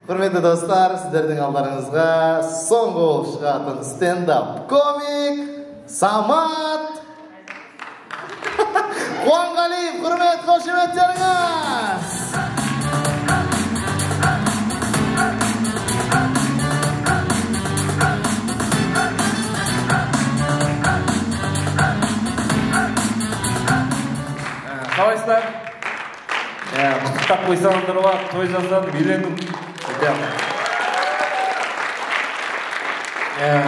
Құрметті достар, сіздердің алдарыңызға соңғы болып шығатын стендап комик Самат Қуанғалиев. Құрмет, қошеметтеріңіз. Қалайсыздар? Құттықтап қойсаңыздар ма? Той жасадым, үйлендім.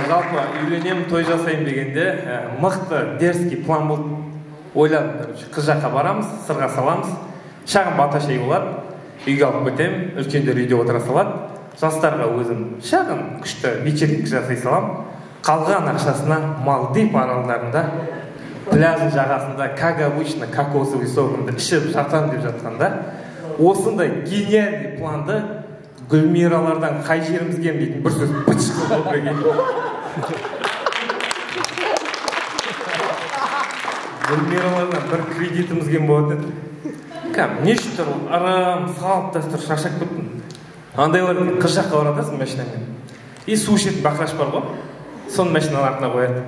Жалпы үйленем, той жасайым дегенде мықты дерзкий план болды. Ойладым, қыз жаққа барамыз, сырға саламыз, шағын бата шай болады, үйге алып кетемін, үлкендер үйде отыра салады, жастарға өзім шағын күшті вечеринка жасай салам. Қалған ақшасына Малдив аралдарында пляждың жағасында, как обычно, кокосовый согымды ішіп жатам деп жатқанда, осындай гениальный планды Гүлмиралардан қай жерімізге дейтін бір сөз бычық болып берген. Гүлмиралардан бір кредитімізге болатын. Не үшін тұр? Арам, салт дәстүр шаршап кеттім. Андайлар қыз жаққа баратасың машинамен. И су ішетін бақыраш бар ғой. Соны машинаның артына қояды.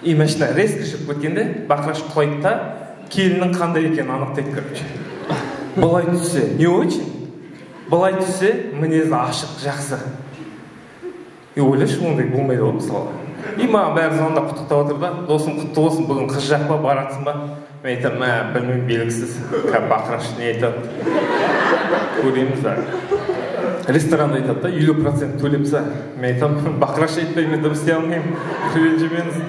И машина резко шығып кеткенде бақыраш құлайды да келіннің қандай екенін анықтайды, короче. Былай түссе, не очень? Былай түссе, мінезі ашық, жақсы. И ойлашы, ондай болмайды ғой, мысалы. И маған бәрі звондап құттықтап отыр да, досым құтты болсын, бүгін қыз жақ па, баратсың ба? Мен айтамын, білмеймін, белгісіз. Бақыраш не айтады? Көреміз ба? Ресторанда айтады да, 50% төлемса. Мен айтамын, бақыраш айтпаймын, дұрыс істей алмаймын. Ренжімеңіз.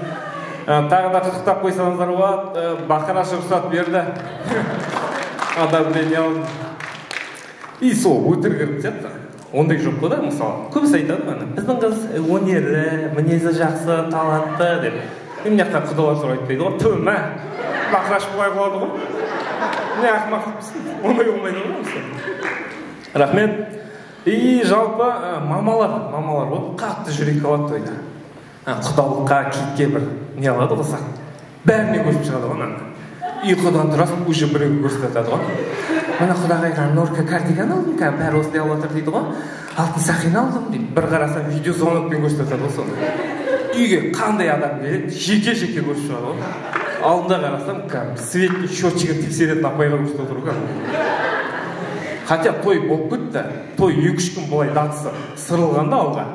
Тағы да құттықтап қойсаңыздар болады, бақыраш рұқсат берді. Адамды не алдым. И сол өтіргірім сияқты. Ондай жоқ қой да, мысалы. Көбісі айтады ғана. Біздің қыз өнерлі, мінезі жақсы, талантты деп. Мен мына құдалар сұр айтпайды ғой. Түмә, бақыраш бұлай болады ғой. Не ақымақ деймісің? Ондай болмайды ғой мысалы. Рахмет. И жалпы мамалар ғой. Қатты жүрек алады тойда. Құдалыққа, китке бір не алады ғой. Бәріне көшіп шығады ғой. Ұйқыдан тұрасың, уже біреуге көрсетеді ғой. Мына құдағайға норка кардиган алдым, бәрі осындай алып отыр дейді ғой. Алтын сақина алдым дейді. Бір қарасам видеозвонокпен көрсетеді ғой соны. Үйге қандай адам келеді, жеке-жеке көрсетіп шығады ғой. Алдында қарасам, свет счетчигін тексеретін апайға көрсетіп отыр ғой. Хотя той болып кетті, той 2-3 күн былай датысы сырылғанда алға.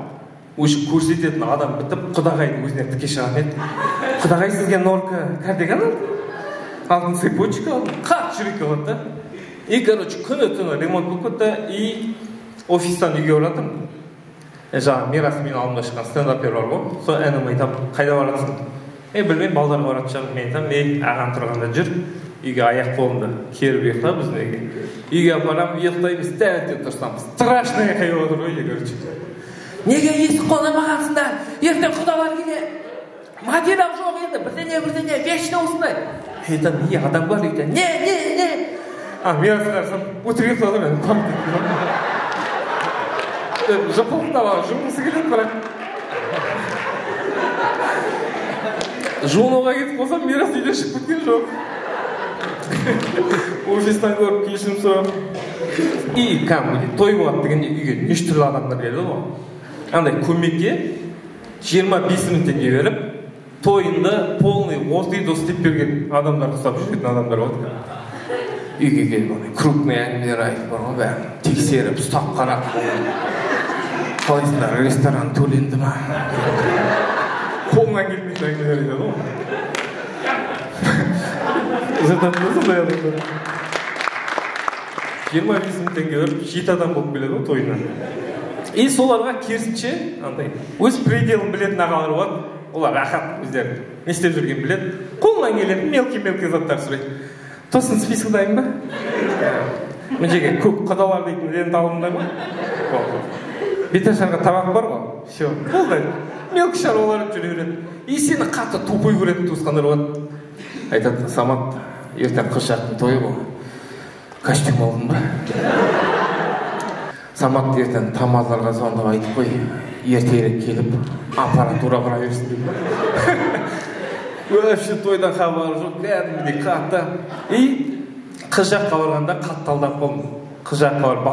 Уже көрсететін адам бітіп, құдағайдың өзіне тіке шығатын еді. Құдағай сізге норка кардиган алдым? Алтын цепочка алдым, қат жүрек алады да. И, короче, күні-түні ремонт болып кетті, и офистан үйге оратым. Жаңа Мирас мен алдымда шыққан стендапер бар ғой. Сол әнім айтам, қайда баратсың? Білмеймін, балдарға баратшам. Мен айтам, ағам тұрғанда жүр, үйге аяқ қолымды керіп ұйықта біздің үйге. Үйге апарам, ұйықтаймыз, тәуіттен тұрсам, страшный қайып отыр ғой, короче. Неге есік қоламағансыңдар? Ертең құдалар келе. Материал жоқ енді, бірдеңе, вечно осындай. Айтам, адам бар үйде. Не? Мен асынарсам, өтірге тұладыр, там дейді. Жапылықтава, жұмысы келеді бірақ. Жуынуға кетіп қосам, Мирас үйде шығып кеткен жоқ. Офистан көріп, кешірім сұрап. И той болады дегенде үйге неше түрлі адамдар келді ғой. Андай көмекке 25 мың теңге беріп, тойында полный ордидос істеп берген адамдар, ұстап жүретін адамдар болады. Үйге келіп, крупный әңгімелер айтып бар ғой, бәрін тексеріп, ұстап қарап. Қалайсыңдар, ресторан төленді ма? Қолынан келмейтін әңгімелер айтады ғой. Жататын сондай адамдар. 25 мың теңге беріп, 7 адам болып келеді ғой тойынан. И соларға керісінше, өз пределін білетін ағалар болады. Олар рахат өздері не істеп жүрген біледі. Қолынан келеді, мелкий заттар сұрайды. Тосын список дайын ба? Мен жеге көк құдалар дейтін лент алымдай ма? Беташарға табақ бар ғой? Все, болды. Мелкі шаруалар жүре береді. И сені қатты тупой көретін туысқандар болады. Айтады, Самат, ертең қыз жақтың тойы ғой. Костюм алдың ба? Самат ертең тамадаларға звондап айтып қой, ертеңірек келіп, аппаратура құра берсін деп. Вообще тойдан хабар жоқ, кәдімгідей қатты. И қыз жаққа барғанда қатты алдап болдым. Қыз жаққа барып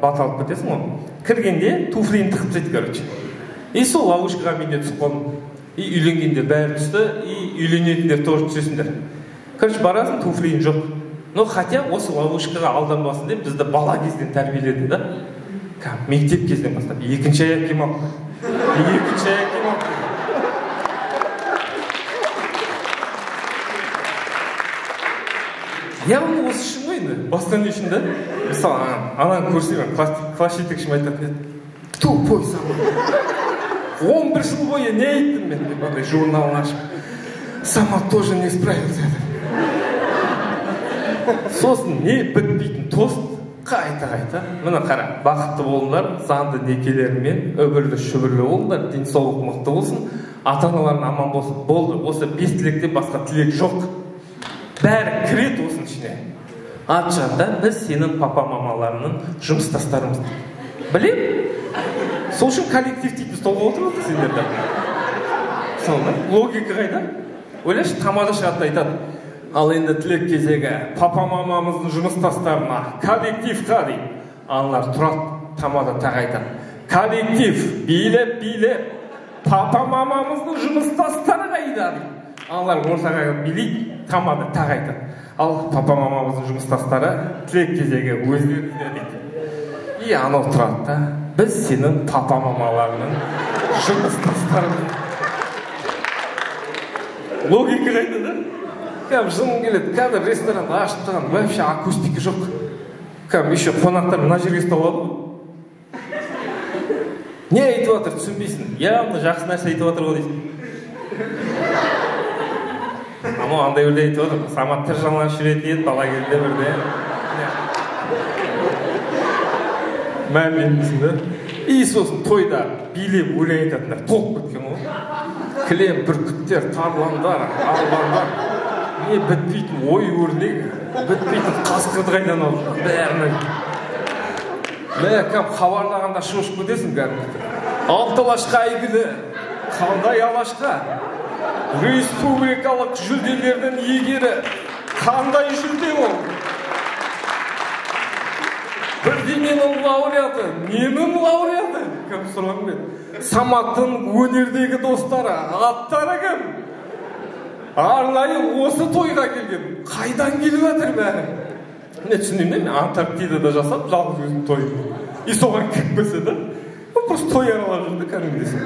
бата алып кетесің ғой. кіргенде туфлиін тығып тастайды, короче. И сол ловушкаға мен де түсіп қалдым. И үйленгендер бәрі түсті, и үйленетіндер тоже түсесіңдер. Короче, барасың, туфлиін жоқ. Но хотя осы ловушкаға алданбасын деп бізді бала кезден тәрбиеледі да. Мектеп кезден бастап екінші аяқ киім алып. Яғни осы үшін ғой енді, басқа не үшін да? Мысалы, ананы көрсем, класс жетекшім айтатын еді. Тупой Самат. 11 жыл бойы не айттым мен деп, андай журналын ашып. Самат тоже не справился. Сосын не бітпейтін тост, қайта. Мына қара, бақытты болыңдар, заңды некелерімен, өбірлі шүбірлі болыңдар, денсаулық мықты болсын, ата-аналарың аман болсын. Болды, осы 5 тілекте басқа тілек жоқ. Бәрі кірет осының ішіне. Ат жағында біз сенің папа-мамаларының жұмыстастарымыз. Білем? Сол үшін коллектив дейді столға отырады сендерді. Сонда логика қайда? Ойлашы, тамада шығатты айтады. Ал енді тілек кезегі папа-мамамыздың жұмыстастарына, коллективқа дейді. Аналар тұрады, тамада тағы айтады. Коллектив, билеп, папа-мамамыздың жұмыстастары қайда дейді. Аналар ортаға билейді, тамада тағы айтады. Ал папа-мамамыздың жұмыстастары тілек кезегі өздеріне дейді. И анау тұрады да, біз сенің папа-мамаларының жұмыстастарымыз. Логика қайда да? Жыным келеді, қазір ресторан ашып тұрған, вообще акустика жоқ. Еще қонақтар мына жерге ұстап алады ғой. Не айтып жатыр, түсінбейсің. Явно жақсы нәрсе айтып жатыр ғой дейсің. Ama андай öyle айтып жатыр. Самат тіржалған жүреді, бала кезінде бірде. Мәлімдеймісің да? И сосын тойда билеп өлең айтатындар толып кеткен ғой. Кілем, бүркіттер, тарландар, албандар. Не бітпейтін ой өрнек, бітпейтін қасқырды қайдан алып, бәрінің. Кәм хабарлағанда шошып кетесің кәдімгі. Алталашқа әйгілі, қандай алашқа? Республикалық жүлделердің егері, қандай жүлде ол? Бірдеңенің лауреаты, ненің лауреаты? Кәм сұрағым бет. Саматтың өнердегі достары, аттары кім? Арнайы осы тойға келген. Қайдан келіп жатыр бәрі? Мен түсінемін, мен Антарктидада жасап, жалғыз өзім тойым. И соған кірпесі да. Просто той аралап жүрді, кәдімгідесің.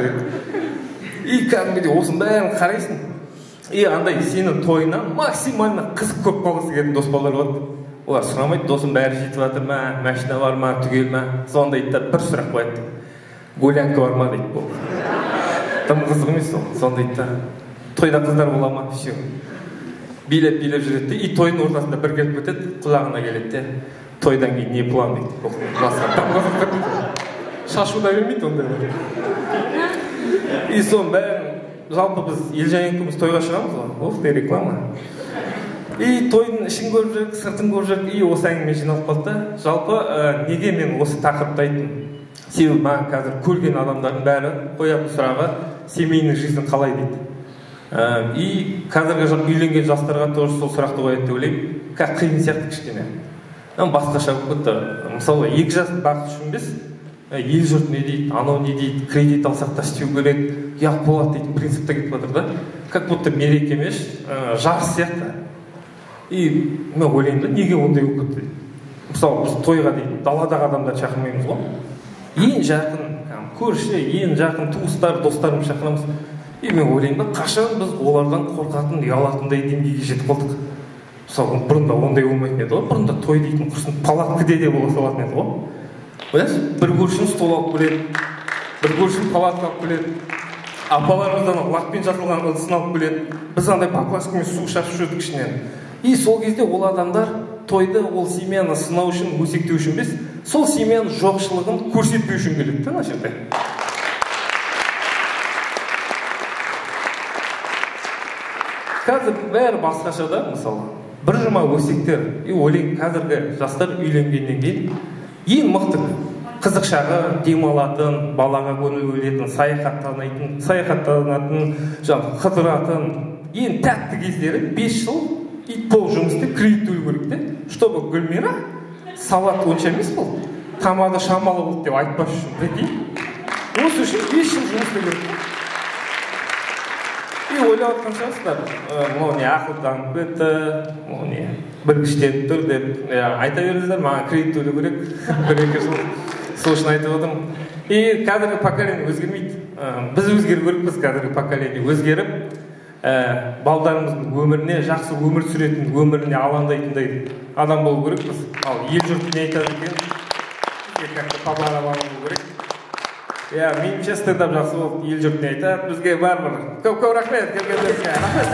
И кәдімгіде осының бәрін қарайсың. И андай сенің тойына максимально қызық көп қалғысы келетін дос балалар болады. Олар сұрамайды, досым бәрі жетіп жатыр ма, машина бар ма, түгел ма? Сонда айтты, бір сұрақ қояды. Гулянка бар ма дейді бұл. Тым қызық емес ол. Сонда айтты, тойда қыздар бола ма? Все. Билеп жүреді. И тойдың ортасында бір келіп кетеді, құлағына келеді. Тойдан кейін не план дейді. Шашуда бермейді ондай. И соның бәрін, жалпы біз Елжан екеуміз тойға шығамыз ғой. Ох, не реклама. И тойдың ішін көріп жүрік, сыртын көріп жүрік, и осы әңгіме жиналып қалды. Жалпы неге мен осы тақырыпты айттым? Себебі маған қазір көрген адамдардың бәрі қоятын сұрағы семейный жизнь қалай дейді. И қазіргі үйленген жастарға тоже сол сұрақты қояды деп ойлаймын. Как қиын сияқты кішкене. Басқаша болып кетті. Мысалы, 2 жас бақыт үшін біз ел жұрт не дейді, анау не дейді, кредит алсақ та істеу керек, ұят болады дейтін принципте кетіп жатыр да. Как будто мереке емес, жарыс сияқты. И мен ойлаймын да, неге ондай болып кетті? Мысалы, біз тойға дейді, даладағы адамдар шақырмаймыз ғой. Ең жақын көрші, ең жақын туыстар, достарымыз шақырамыз. И мен ойлаймын да, қашан біз олардан қорқатын, ұялатындай деңгейге жетіп қалдық. Мысалы, бұрында ондай болмайтын еді ғой. Бұрында той дейтін құрсын палаткіде де бола салатын еді ғой. Ойлайсыз, бір көршін стол алып келеді, бір көршін палатка алып келеді, апаларымыздан лақпен жасалған ыдысын алып келеді. Біз андай поклажкамен су шашып жүрдік ішінен. И сол кезде ол адамдар тойды ол семьяны сынау үшін, өсектеу үшін емес, сол семьяның жоқшылығын көрсетпеу үшін келеді да, нашырдай. Қазір бәрі басқаша да, мысалы. Бір жұма өсектер, и ойлайын қазіргі жастар үйленгеннен кейін ең мықты қызық шағы, демалатын, балаға көңіл бөлетін, саяхаттанатын, қыдыратын, ең тәтті кездері 5 жыл ит болып жұмыс істеп кредит төлеу керек те, чтобы Гүлмира сауат онша емес болды. тамада шамалы болды деп айтпас үшін прикинь. Осы үшін 5 жыл жұмыс істеу керек. И ойлап отқан шығарсыздар, мынау не ақылданып кетті, мынау не білгіштеніп тұр деп айта беріңіздер, маған кредит төлеу керек, 1-2 жыл. Сол үшін айтып отырмын. И қазіргі поколение өзгермейді. Біз өзгеру керекпіз, қазіргі поколение өзгеріп, балдарымыздың өміріне, жақсы өмір сүретін, өміріне алаңдайтындай адам болу керекпіз. Ал ел жұрт не айтады екен, бізге как-то побара болу керек. Меніңше стендап жақсы болды, ел жұрт не айтады, бізге бәрібір. Көп рахмет, келгендеріңізге. Рахмет,